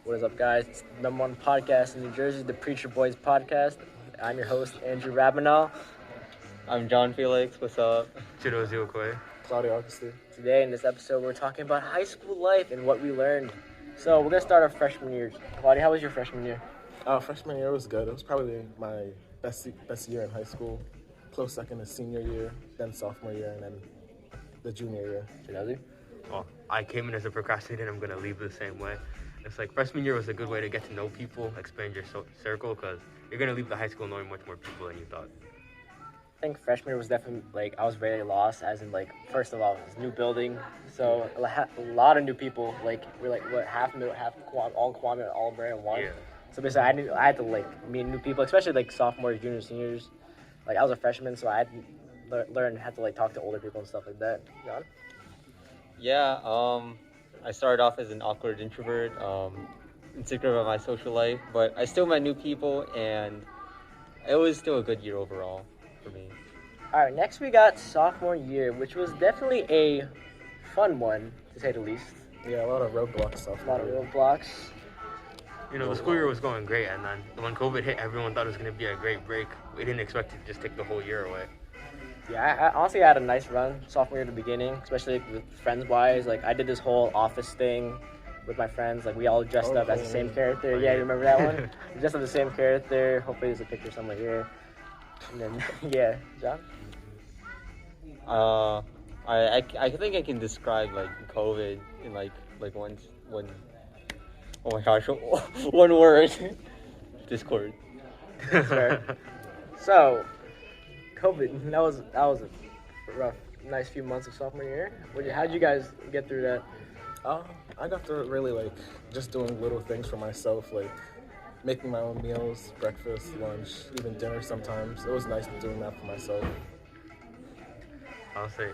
What is up, guys? It's the #1 podcast in New Jersey, the Preacher Boys podcast. I'm your host, Andrew Rabanal. I'm John Felix. What's up? Chidozi Okoye. Claudio Augustine. Today, in this episode, we're talking about high school life and what we learned. So, we're going to start our freshman year. Claudia, how was your freshman year? Freshman year was good. It was probably my best year in high school. Close second is senior year, then sophomore year, and then the junior year. Chidozi? Well, I came in as a procrastinator. I'm going to leave the same way. It's like freshman year was a good way to get to know people, expand your circle, because you're going to leave the high school knowing much more people than you thought. I think freshman year was definitely, I was very lost, as in, first of all, it's a new building, so a lot of new people, we're half all Kwame, all Brand one. Yeah. So basically, I had to, meet new people, especially, sophomores, juniors, seniors. I was a freshman, so I had to had to talk to older people and stuff like that. John? Yeah, I started off as an awkward introvert, insecure about my social life, but I still met new people, and it was still a good year overall for me. All right, next we got sophomore year, which was definitely a fun one, to say the least. Yeah, a lot of roadblocks. A lot of roadblocks. You know, the school year was going great, and then when COVID hit, everyone thought it was going to be a great break. We didn't expect it to just take the whole year away. Yeah, I honestly had a nice run sophomore year at the beginning, especially with friends-wise. I did this whole office thing with my friends. We all dressed up as the same character. Yeah, you remember that one? We dressed up the same character. Hopefully there's a picture somewhere here. And then, yeah, John? I think I can describe COVID in one oh my gosh, one word. Discord. Sure. So, COVID, that was a rough, nice few months of sophomore year. How'd you guys get through that? I got through it really just doing little things for myself, making my own meals, breakfast, lunch, even dinner sometimes. It was nice doing that for myself. I'll say,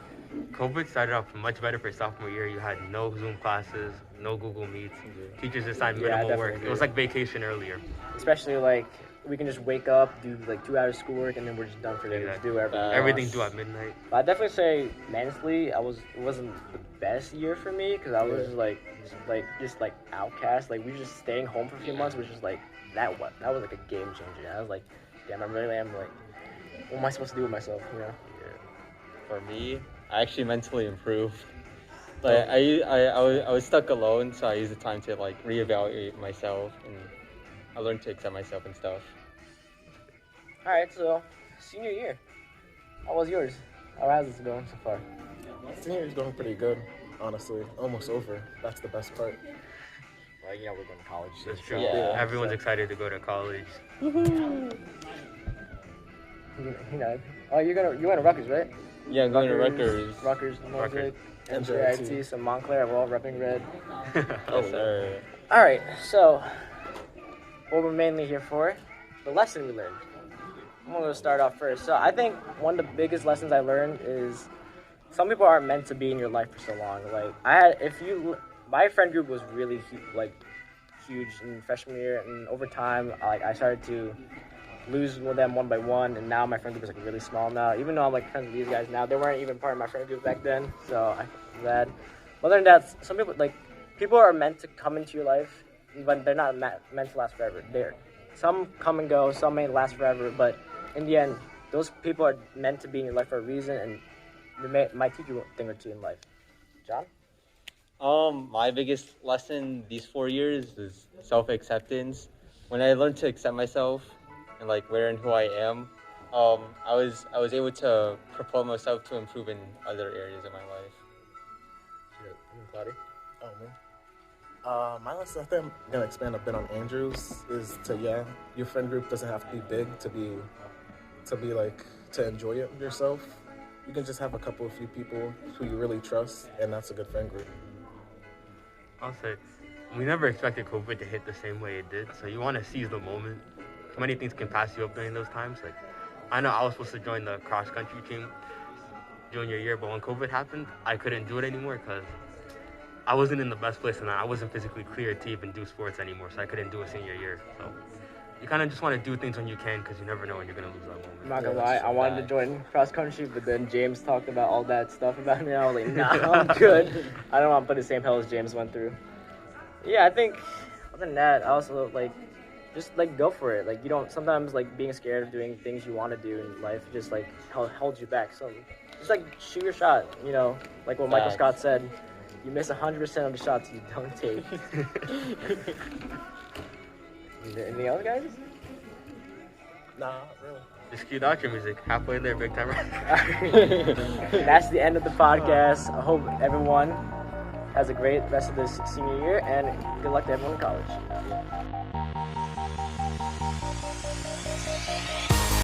COVID started off much better for sophomore year. You had no Zoom classes, no Google Meets. Teachers assigned minimal work. It was like vacation earlier. Especially we can just wake up, do 2 hours schoolwork, and then we're just done for the day. Just do everything. Everything due at midnight. But I'd definitely say, mentally, it wasn't the best year for me, because I was just outcast. We were just staying home for a few months, which was that was a game changer. I was like, damn, I really am what am I supposed to do with myself, you know? For me, I actually mentally improved. I was stuck alone, so I used the time to reevaluate myself, and I learned to accept myself and stuff. All right, so senior year, how was yours? How has it going so far? Senior year's going pretty good, honestly. Almost over. That's the best part. Well, we're going to college. That's true. Yeah. Everyone's excited to go to college. Woohoo! You went to Rutgers, right? Yeah, I'm going to Rutgers. Rutgers, Mosaic, NJIT, some Montclair, we're all repping red. Yes, sir. All right, so what we're mainly here for, the lesson we learned. I'm going to start off first. So I think one of the biggest lessons I learned is some people aren't meant to be in your life for so long. My friend group was really huge in freshman year, and over time, I started to lose with them one by one, and now my friend group is really small now. Even though I'm friends with these guys now, they weren't even part of my friend group back then, so I feel bad. Other than that, some people are meant to come into your life, but they're not meant to last forever. Some come and go, some may last forever, but in the end, those people are meant to be in your life for a reason, and they might teach you a thing or two in life. John? My biggest lesson these 4 years is self-acceptance. When I learned to accept myself and where and who I am, I was able to propel myself to improve in other areas of my life. Claudia? Oh, man. My lesson, I think I'm going to expand a bit on Andrew's, is your friend group doesn't have to be big to enjoy it yourself. You can just have a few people who you really trust, and that's a good friend group. I'll say, we never expected COVID to hit the same way it did, so you want to seize the moment. Many things can pass you up during those times. I know I was supposed to join the cross-country team junior year, but when COVID happened, I couldn't do it anymore because I wasn't in the best place, and I wasn't physically cleared to even do sports anymore, so I couldn't do a senior year. So you kind of just want to do things when you can, because you never know when you're going to lose that moment. I'm not gonna lie, I wanted to join cross country, but then James talked about all that stuff about me. I was like, nah, I'm good. I don't want to put the same hell as James went through. Yeah, I think other than that, I also like just like go for it. Like you don't sometimes like being scared of doing things you want to do in life just like holds you back. So just like shoot your shot. You know, like what Michael Facts. Scott said. You miss 100% of the shots you don't take. Is there anything else, guys? Nah, really. Just cue out your music. Halfway there, big time. That's the end of the podcast. I hope everyone has a great rest of this senior year, and good luck to everyone in college.